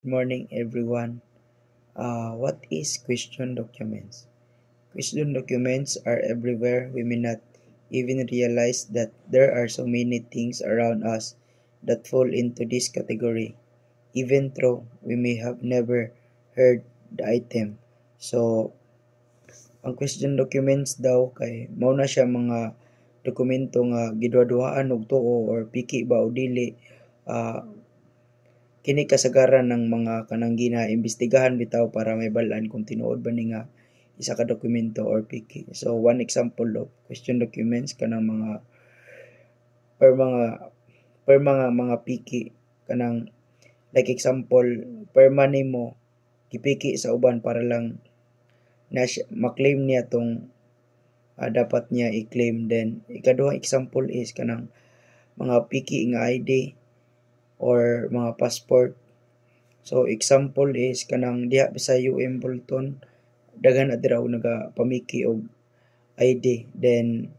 Good morning, everyone. What is question documents? Question documents are everywhere. We may not even realize that there are so many things around us that fall into this category, even though we may have never heard the item. So, ang question documents daw kay mao na siya mga dokumento nga giduha-duhaan og tuo or piki ba o dili. Kini kasagaran ng mga kanang ginaimbestigahan bitaw para may bal-an kung tinuod ba ni nga isa ka dokumento or piki. So one example of question documents kanang mga piki kanang like example perma nimo gipiki sa uban para lang na ma-claim niya tong dapat niya i-claim. Then ikaduhang example is kanang mga piki nga ID or mga passport. So example is kanang diha sa UM Bolton daghan adira og nagapamiki og ID. Then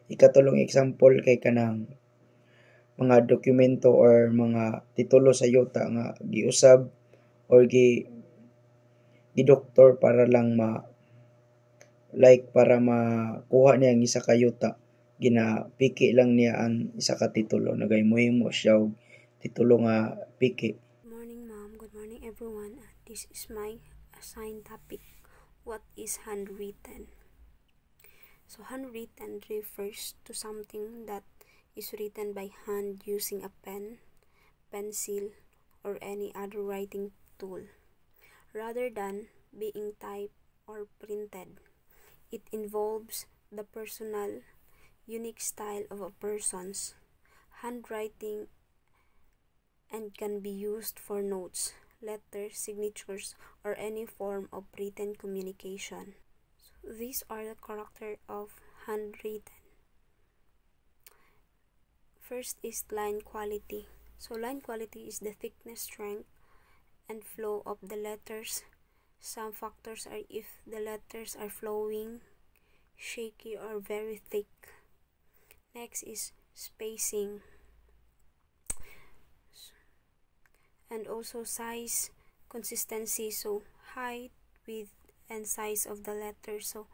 ikatulong example kay kanang mga dokumento or mga titulo sa yuta nga giusab or gidoktor para lang para makuha niya ang isa ka yuta. Ginapiki lang niya ang isa ka titulo, nagahimo siya og titulo nga piki. Good morning, ma'am. Good morning, everyone. This is my assigned topic. What is handwritten? So, handwritten refers to something that is written by hand using a pen, pencil, or any other writing tool, rather than being typed or printed. It involves the personal, unique style of a person's handwriting and can be used for notes, letters, signatures, or any form of written communication. So these are the character of handwritten. First is line quality. So line quality is the thickness, strength, and flow of the letters. Some factors are if the letters are flowing, shaky, or very thick. Next is spacing. And also size, consistency, so height, width, and size of the letters. So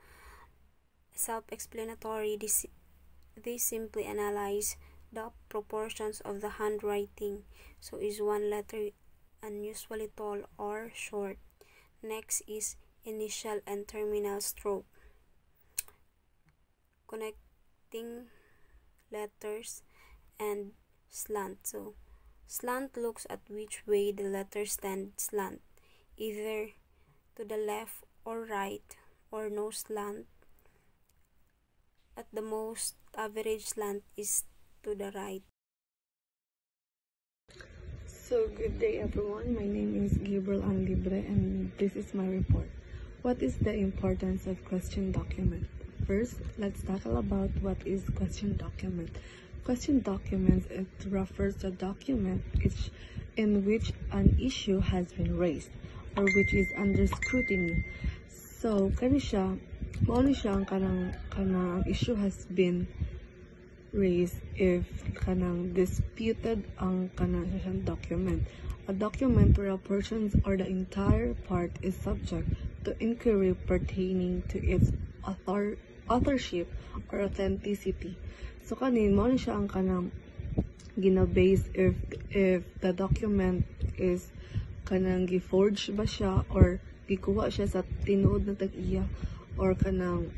self-explanatory, they simply analyze the proportions of the handwriting. So is one letter unusually tall or short? Next is initial and terminal stroke, connecting letters, and slant. So slant looks at which way the letters stand slant, either to the left or right, or no slant. At the most, average slant is to the right. So good day everyone, my name is Gabriel Anlibre and this is my report. What is the importance of question document? First, let's tackle about what is question document. Question documents, it refers to a document in which an issue has been raised or which is under scrutiny. So, kani siya, mao ni siya ang kanang issue has been raised if kanang disputed ang kanang document. A document where a portion or the entire part is subject to inquiry pertaining to its authorship or authenticity. So kanin mo ni siya ang kanang gina-base if the document is kanang gi-forge ba siya or gikuha siya sa tinuod na tag-iya or kanang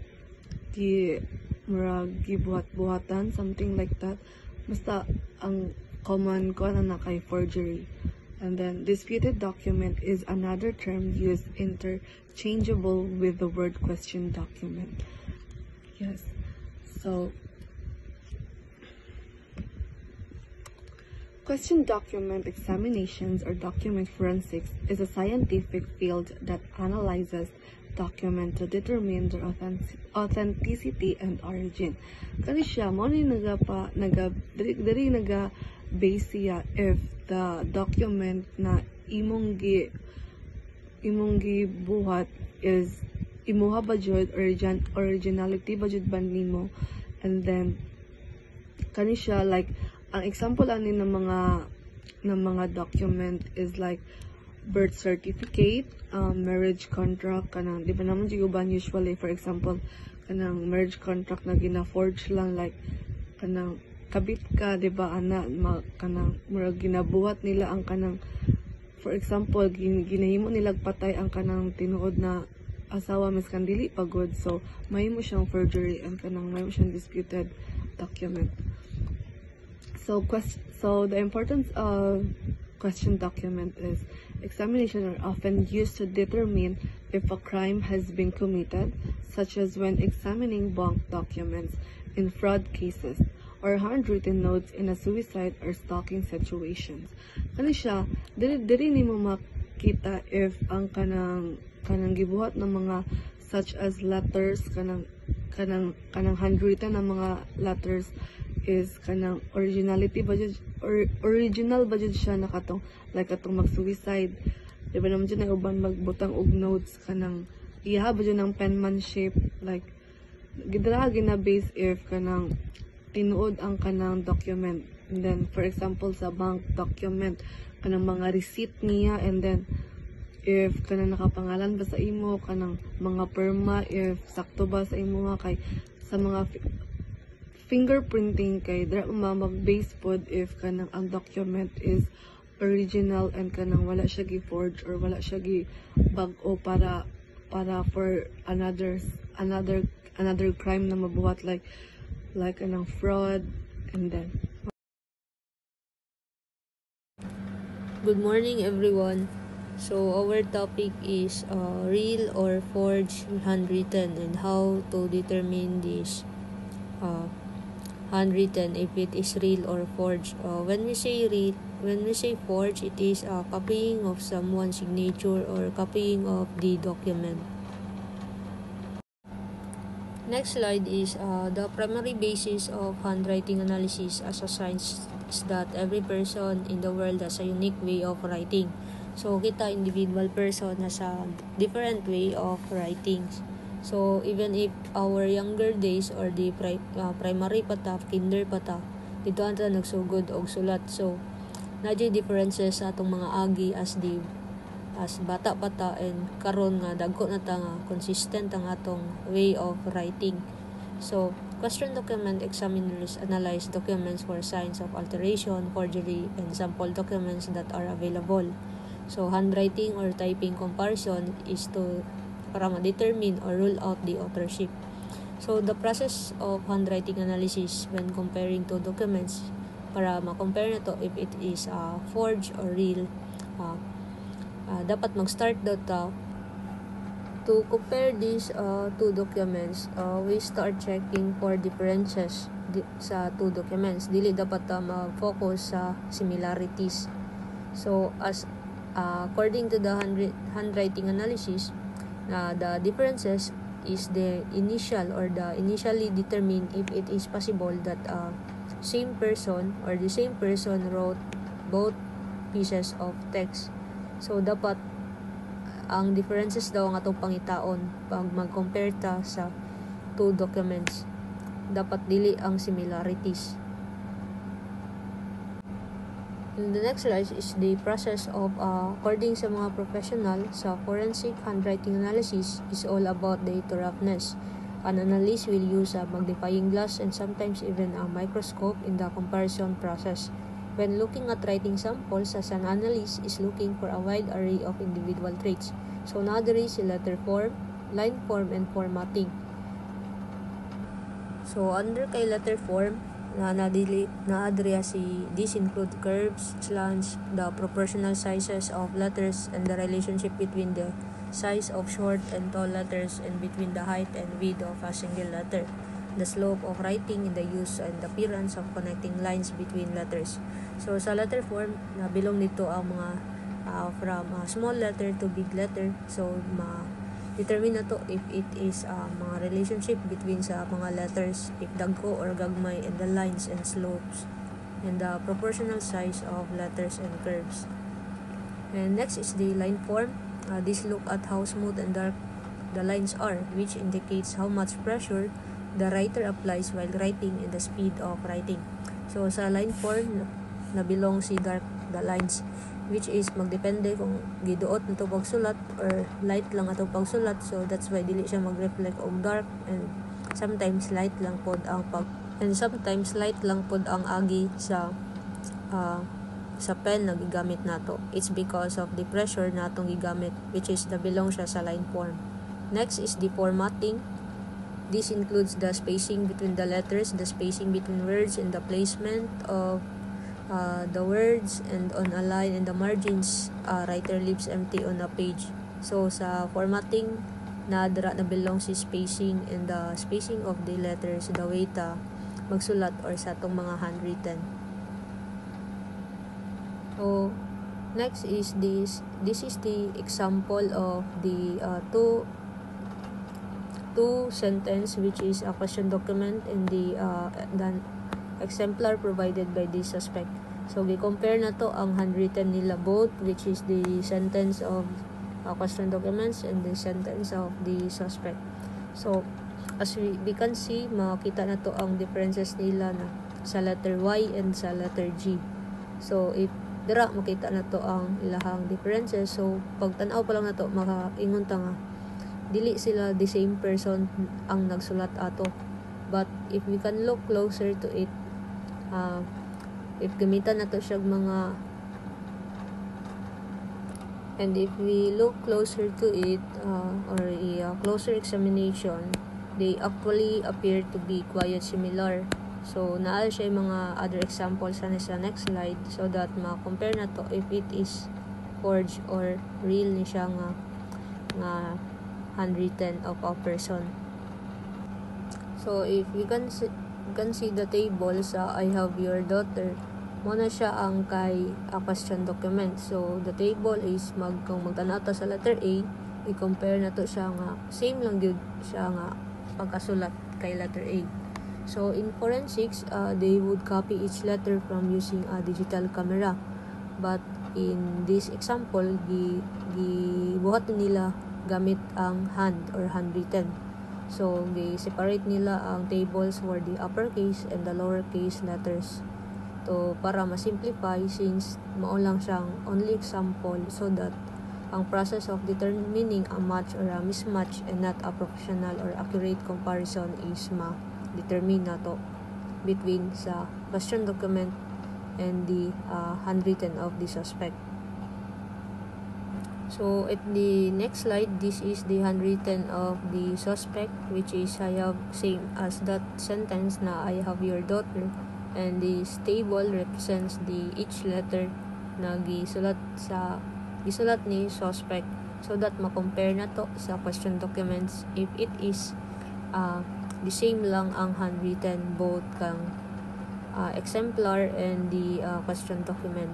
gibuhat-buhatan, something like that. Basta ang common ko na kay forgery. And then disputed document is another term used interchangeable with the word question document. Yes. So question document examinations or document forensics is a scientific field that analyzes document to determine their authenticity and origin. Kani siya mo ni naga-base siya if the document na imong gibuhat is imuha ba jud originality ba jud ba nimo, and then kani siya like ang example ani ng mga document is like birth certificate, marriage contract, kanang, di ba naman yung uban usually, for example, kanang marriage contract na gina-forge lang, like, kanang, kabit ka, di ba, kanang, murag ginabuhat nila ang kanang, for example, ginahimo nilag patay ang kanang tinuod na asawa miskan dili pagod, so mahimo siyang forgery and kanang mahimo siyang disputed document. So the importance of question document is examination are often used to determine if a crime has been committed, such as when examining bank documents in fraud cases or handwritten notes in a suicide or stalking situations. Kani siya, diri nimo makita if ang kanang gibuhat ng mga such as letters, kanang handwritten na mga letters is kanang originality budget or original budget siya nakatong like atong mag-suicide. Di ba naman dyan na uban magbutang og notes kanang iya ba dyan ng penmanship, like gidra gina base if kanang tinuod ang kanang document. And then for example sa bank document kanang mga receipt niya, and then if kanang nakapangalan ba sa imo, kanang mga perma if sakto ba sa imo nga, kay sa mga fingerprinting kay dra mag-base pod if kanang ang document is original and kanang wala siya gi-forge or wala siya gi-bag-o para for another crime na mabuhat, like kanang fraud. And then good morning everyone. So our topic is real or forged handwritten, and how to determine this handwritten if it is real or forged. When we say forged, it is copying of someone's signature or copying of the document. Next slide is the primary basis of handwriting analysis as a science is that every person in the world has a unique way of writing. So kita individual person has a different way of writing. So even if our younger days or the primary pata, kinder pata, dito anta nagsugod og sulat. So nadyo differences sa atong mga agi as bata pata, and karon nga dagko na ta nga consistent ang atong way of writing. So question document examiners analyze documents for signs of alteration, forgery, and sample documents that are available. So handwriting or typing comparison is para ma-determine or rule out the authorship. So the process of handwriting analysis when comparing two documents, para ma-compare na to if it is forged or real, dapat mag-start daw ta to compare these two documents. We start checking for differences sa two documents. Dili dapat ta mag-focus sa similarities. So as according to the handwriting analysis, the differences is the initially determined if it is possible that same person or the same person wrote both pieces of text. So dapat ang differences daw ang atong pangitaon pag mag-compare ta sa two documents. Dapat dili ang similarities. And the next slide is the process of according sa mga professional sa forensic handwriting analysis is all about the roughness. An analyst will use a magnifying glass and sometimes even a microscope in the comparison process. When looking at writing samples, as an analyst is looking for a wide array of individual traits. So nowadays, letter form, line form, and formatting. So under kay letter form, these include curves, slants, the proportional sizes of letters, and the relationship between the size of short and tall letters and between the height and width of a single letter. The slope of writing in the use and appearance of connecting lines between letters. So sa letter form, nabilong nito ang mga from small letter to big letter. So determine na to if it is mga relationship between sa mga letters, if dagko or gagmay, and the lines and slopes, and the proportional size of letters and curves. And next is the line form. This look at how smooth and dark the lines are, which indicates how much pressure the writer applies while writing and the speed of writing. So sa line form, nabilong si dark the lines. which is magdepende kung giduot nito pagsulat or light lang ato pagsulat. So that's why dili siya mag-reflect og dark, and sometimes light lang pod ang agi sa pen na gigamit nato. It's because of the pressure natong gigamit, which is belong siya sa line form. Next is the formatting. This includes the spacing between the letters, the spacing between words, and the placement of the words and on a line, and the margins writer leaves empty on a page. So sa formatting na belong si spacing and the spacing of the letters, the way ta magsulat or sa atong mga handwritten. So next is this is the example of the two sentence, which is a question document and the exemplar provided by the suspect. So gi-compare na to ang handwritten nila both, which is the sentence of question documents and the sentence of the suspect. So as we can see, makita na to ang differences nila na sa letter Y and sa letter G. So if dira makita na to ang ilahang differences. So pag tan-aw pa lang na to, makaingon ta nga dili sila the same person ang nagsulat ato. But if we can look closer to it, if gamitan na to siya mga, and if we look closer to it or a closer examination, they actually appear to be quite similar. So naa siya mga other examples sa next slide, so that ma-compare na to if it is forged or real ni siya nga handwritten of a person. So if you can see the table sa I have your daughter, mo na siya ang kay question document. So the table is kung magtanaw ta sa letter A, i-compare na to siya nga same lang gyud siya nga pagkasulat kay letter A. So in forensics, they would copy each letter from using a digital camera, but in this example gibuhat nila gamit ang hand or handwritten. So they separate nila ang tables for the uppercase and the lowercase letters to para ma-simplify, since mao lang siyang only example, so that ang process of determining a match or a mismatch and not a professional or accurate comparison is ma-determine nato between sa question document and the handwritten of the suspect. So at the next slide, this is the handwritten of the suspect, which is I have same as that sentence na I have your daughter, and this table represents the each letter na gisulat ni suspect, so that ma-compare na to sa question documents if it is the same lang ang handwritten both kang exemplar and the question document.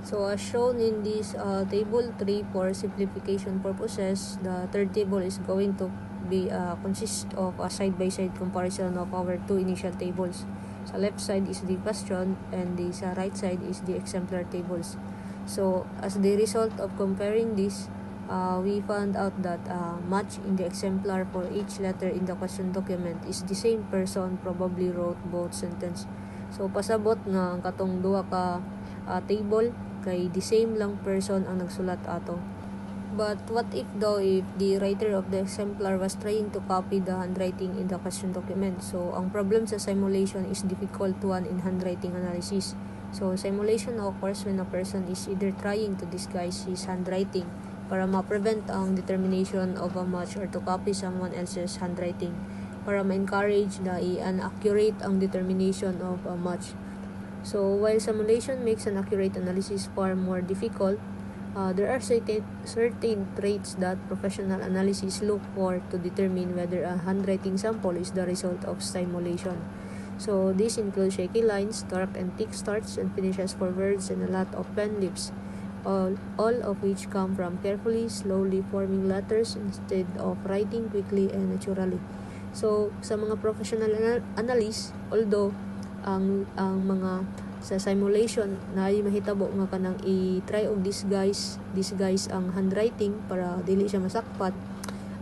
So as shown in this table 3, for simplification purposes, the third table is going to be consist of a side-by-side comparison of our two initial tables. Sa left side is the question, and the sa right side is the exemplar tables. So as the result of comparing this, we found out that match in the exemplar for each letter in the question document is the same person probably wrote both sentence. So pasabot nga ang katong duha ka table kay the same lang person ang nagsulat ato. But what if though if the writer of the exemplar was trying to copy the handwriting in the question document? So ang problem sa simulation is difficult one in handwriting analysis. So simulation occurs when a person is either trying to disguise his handwriting para ma-prevent ang determination of a match, or to copy someone else's handwriting para ma-encourage na inaccurate ang determination of a match. So while simulation makes an accurate analysis far more difficult, there are certain traits that professional analysis look for to determine whether a handwriting sample is the result of simulation. So this includes shaky lines, dark and thick starts and finishes for words, and a lot of pen lips, all of which come from carefully, slowly forming letters instead of writing quickly and naturally. So sa mga professional analysts, although ang mga sa simulation na ay mahitabo nga kanang i-try og disguise ang handwriting para dili siya masakpat,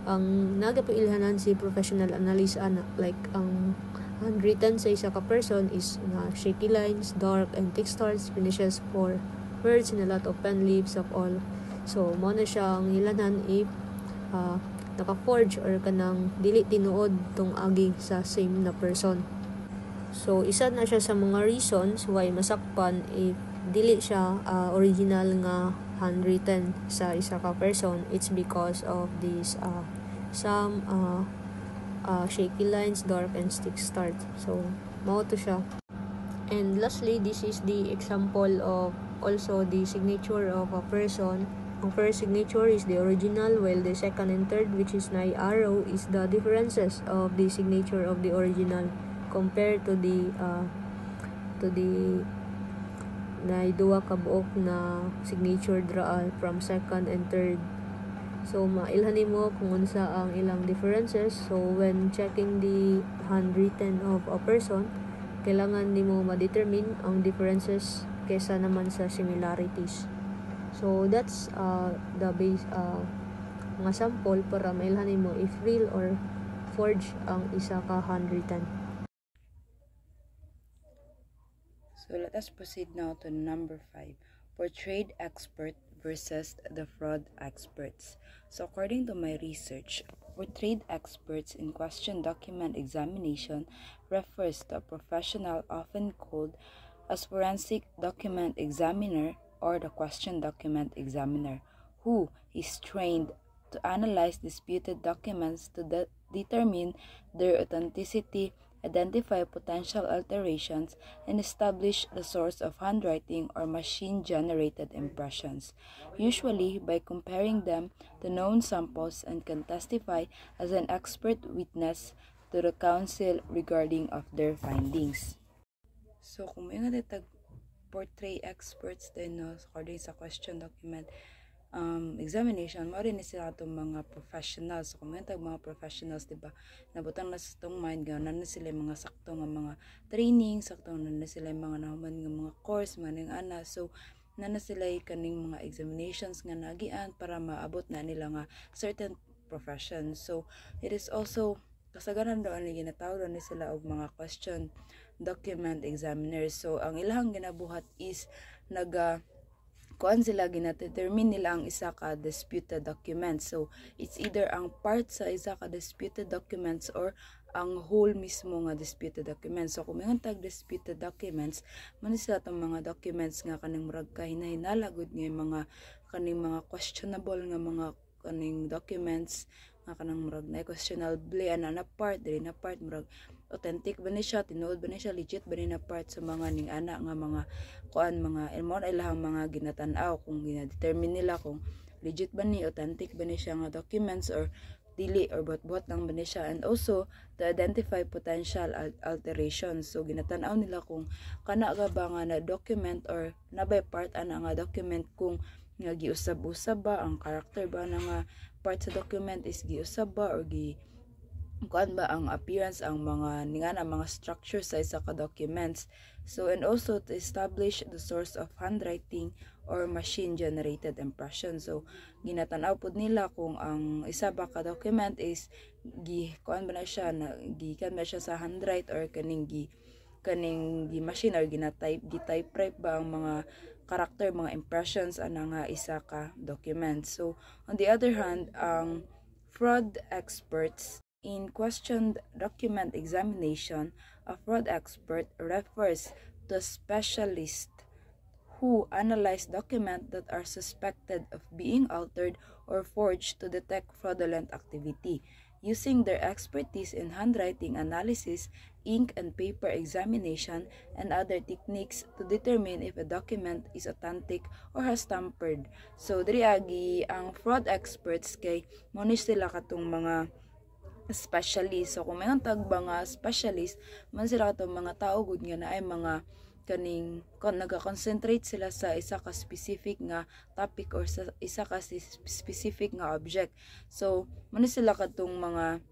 ang nagapailhanan si professional analyst like ang handwritten sa isa ka person is shaky lines, dark and thick starts, finishes for words and a lot of pen leaves of all. So mo na siyang hilanan if naka-forge or kanang dili tinuod tong agi sa same na person. So isa na siya sa mga reasons why masakpan if dili siya original nga handwritten sa isa ka person. It's because of this some shaky lines, dark and stick start. So mao to siya. And lastly, this is the example of also the signature of a person. Ang first signature is the original, while the second and third, which is na arrow, is the differences of the signature of the original compared to the na duwa ka buok na signature draa from second and third. So mailhan mo kung unsa ang ilang differences. So when checking the handwritten of a person, kailangan nimo ma-determine ang differences kaysa naman sa similarities. So that's the base mga sample para mailhan nimo if real or forged ang isa ka handwritten. So let us proceed now to number 5, portrayed expert versus the fraud experts. So according to my research, portrayed experts in question document examination refers to a professional often called as forensic document examiner or the question document examiner, who is trained to analyze disputed documents to determine their authenticity, identify potential alterations, and establish the source of handwriting or machine-generated impressions, usually by comparing them to known samples, and can testify as an expert witness to the counsel regarding of their findings. So, kung may nga portray experts din, no, according sa question document examination, mo rin sila itong mga professionals. So, kung may mga professionals, diba, nabutang na sa itong mind, gano'n na sila mga sakto nga mga training, sakto na sila mga naman nga mga course, mga ana. So, na sila kaning mga examinations nga nagian para maabot na nila nga certain profession. So, it is also kasagaran doon na ginatawag ni sila og mga question document examiners. So, ang ilang ginabuhat is kuan sila gina-determine nila ang isa ka disputed documents. So, it's either ang part sa isa ka disputed documents or ang whole mismo nga disputed documents. So, kung may tag disputed documents, man sila itong mga documents nga kaning murag kahinahinalagod nga mga kaning mga questionable nga mga kaning documents nga kanang murag na questionable na part, dili na part murag authentic ba ni siya, tinuod ba ni siya, legit ba ni na part sa mga ning ana nga mga kuan mga ilmon ay lahang mga ginatan-aw kung gina-determine nila kung legit ba ni, authentic ba ni siya nga documents or dili or bot-bot lang ba ni siya, and also to identify potential alterations. So ginatan-aw nila kung kana ga ba nga na document or nabay part ana nga document kung nga giusab-usab ba ang character ba na nga part sa document is giusab ba or kuan ba ang appearance ang mga ningana mga structure sa isa ka documents. So and also to establish the source of handwriting or machine generated impression. So ginatan-aw pud nila kung ang isa ba ka document is kuan ba na siya na gikan ba siya sa handwrite or kaning machine or gi-typewrite ba ang mga character, mga impressions ana nga isa ka document. So on the other hand, ang fraud experts in questioned document examination, a fraud expert refers to a specialist who analyze documents that are suspected of being altered or forged to detect fraudulent activity, using their expertise in handwriting analysis, ink and paper examination, and other techniques to determine if a document is authentic or has tampered. So, diri agi ang fraud experts kay monish sila katong mga specialist. So, kung may tag mga specialist, man sila katong mga tao gud nga na ay mga kaning naga-concentrate sila sa isa ka specific nga topic or sa isa ka specific nga object. So, man sila katong mga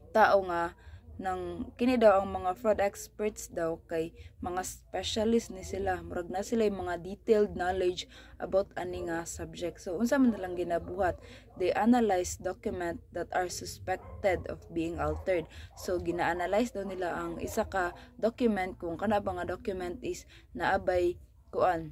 tao nga nang kini daw ang mga fraud experts daw kay mga specialist ni sila, murag na sila yung mga detailed knowledge about ani nga subject. So unsa man nilang ginabuhat, they analyze document that are suspected of being altered. So gina-analyze daw nila ang isa ka document kung kana ba nga document is naabay kuan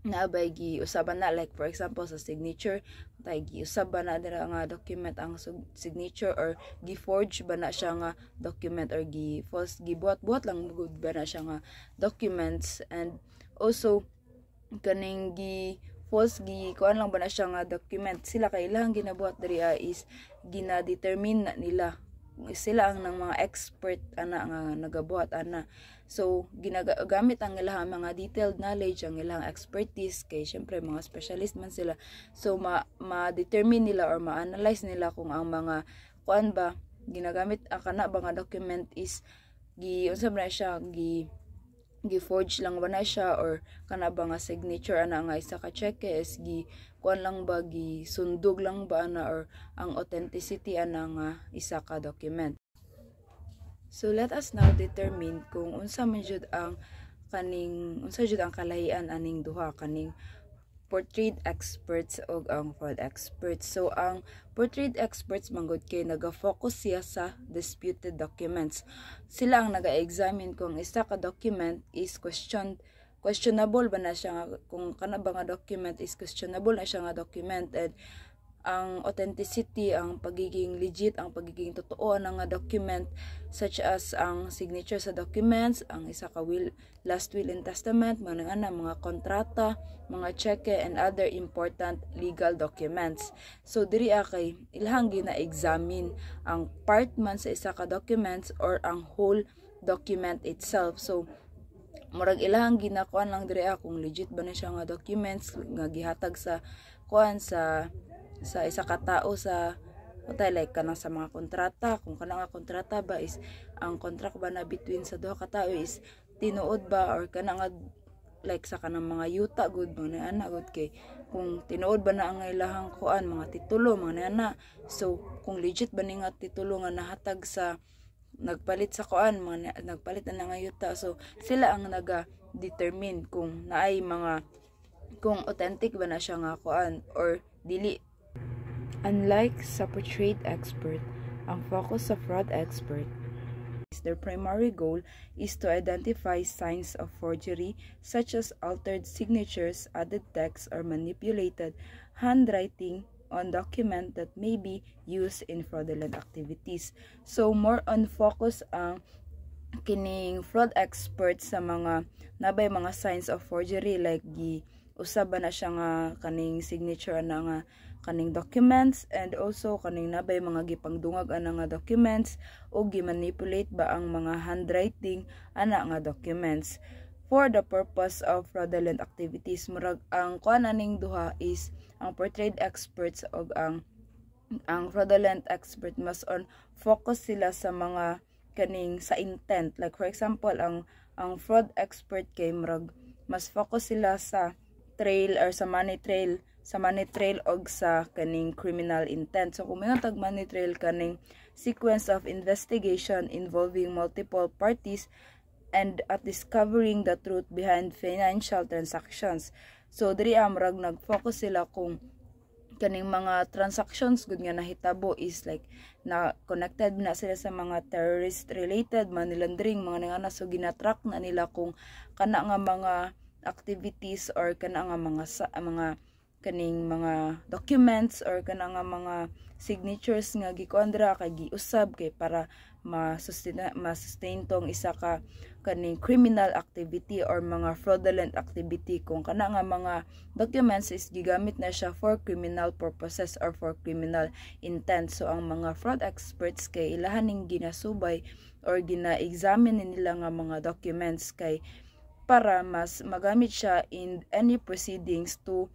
naabay giusaban na, like for example sa signature tay giusaban na dira nga document ang signature, or gi-forge ba na siya nga document, or false gibuhat-buhat lang good ba na siya nga documents. And also kaning false kuan lang ba na siya nga document, sila kay ilang ginabuhat diri is gina-determine na nila, sila ang ng mga expert ana nga nagabuhat ana. So ginagamit ang ilang mga detailed knowledge, ang ilang expertise, kay syempre mga specialist man sila. So ma-determine nila or ma-analyze nila kung ang mga kuan ba ginagamit ang kana ba nga document is unsa ba na siya gi-forge lang ba na siya, or kana ba nga signature ana nga isa ka cheque is kuan lang ba sundog lang ba ana, or ang authenticity ana nga isa ka document. So let us now determine kung unsa man jud ang kalahian aning duha, kaning portrayed experts o ang fraud experts. So ang portrayed experts manggod kay naga-focus siya sa disputed documents. Sila ang naga-examine kung isa ka document is questionable ba na siya, kung kana ba nga document is questionable na siya nga document, and ang authenticity, ang pagiging legit, ang pagiging totoo ng document, such as ang signature sa documents, ang isa ka last will and testament, mga kontrata, mga cheque, and other important legal documents. So diri kay ilahang gina-examine ang part man sa isa ka documents or ang whole document itself. So murag ilahang ginakuan lang diri kung legit ba na siya nga documents nga gihatag sa kuan sa isa ka tao sa like kanang sa mga kontrata, kung kanang nga kontrata ba is ang contract ba na between sa duha ka tao is tinuod ba, or kanang like sa kanang mga yuta good mga ana good, kay kung tinuod ba na ang ilahang kuan mga titulo mga ana. So kung legit ba ni nga titulo nga nahatag sa nagpalit sa kuan mga nagpalit na nga yuta, so sila ang naga-determine kung naay mga kung authentic ba na siya nga kuan or dili. Unlike sa portrayed expert, ang focus sa fraud expert, their primary goal is to identify signs of forgery such as altered signatures, added text, or manipulated handwriting on document that may be used in fraudulent activities. So more on focus ang kining fraud experts sa mga nabay mga signs of forgery, like usab na siya nga kaning signature na nga kaning documents, and also kaning nabay mga gipangdungag ana nga documents, o gimanipulate ba ang mga handwriting ana nga documents for the purpose of fraudulent activities. Murag ang kuan aning duha is ang portrayed experts o ang fraudulent expert mas on focus sila sa mga kaning sa intent, like for example ang fraud expert kay murag mas focus sila sa trail or sa money trail og sa kaning criminal intent. So kung mayroon tag money trail kaning sequence of investigation involving multiple parties and at discovering the truth behind financial transactions. So diri amrag nag-focus sila kung kaning mga transactions gud nga nahitabo is like na connected na sila sa mga terrorist related, money laundering, mga nangana. So ginatrack na nila kung kana nga mga activities or kana nga mga kaning mga documents or kana nga mga signatures nga gikuandra kay giusab kay para ma-sustain tong isa ka kaning criminal activity or mga fraudulent activity, kung kana nga mga documents is gigamit na siya for criminal purposes or for criminal intent. So ang mga fraud experts kay ilahaning ginasubay or gina-examine nila nga mga documents kay para mas magamit siya in any proceedings to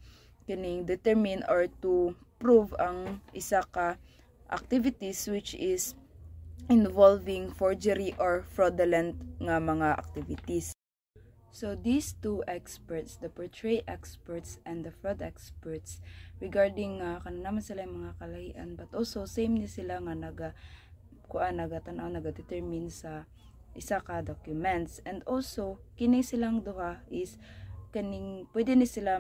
kining determine or to prove ang isa ka activities which is involving forgery or fraudulent nga mga activities. So these two experts, the portray experts and the fraud experts, regarding naman sila mga kalahian, but also same ni sila nga naga-determine sa isa ka documents. And also kini silang duha is kaning pwede ni sila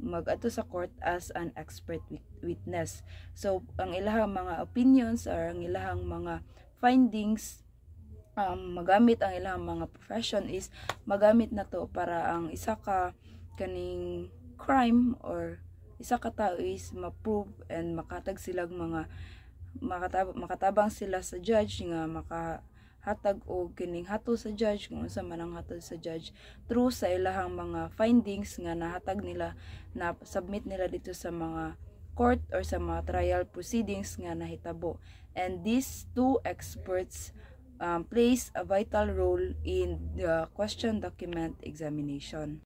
mag-ato sa court as an expert witness. So ang ilahang mga opinions or ang ilahang mga findings, magamit ang ilahang mga profession is magamit na to para ang isa ka kaning crime or isa ka tawo is ma-prove and makatag silang mga makatabang sila sa judge nga makahatag og kining hatol sa judge kung unsa man ang hatol sa judge through sa ilahang mga findings nga nahatag nila na submit nila dito sa mga court or sa mga trial proceedings nga nahitabo. And these two experts plays a vital role in the question document examination.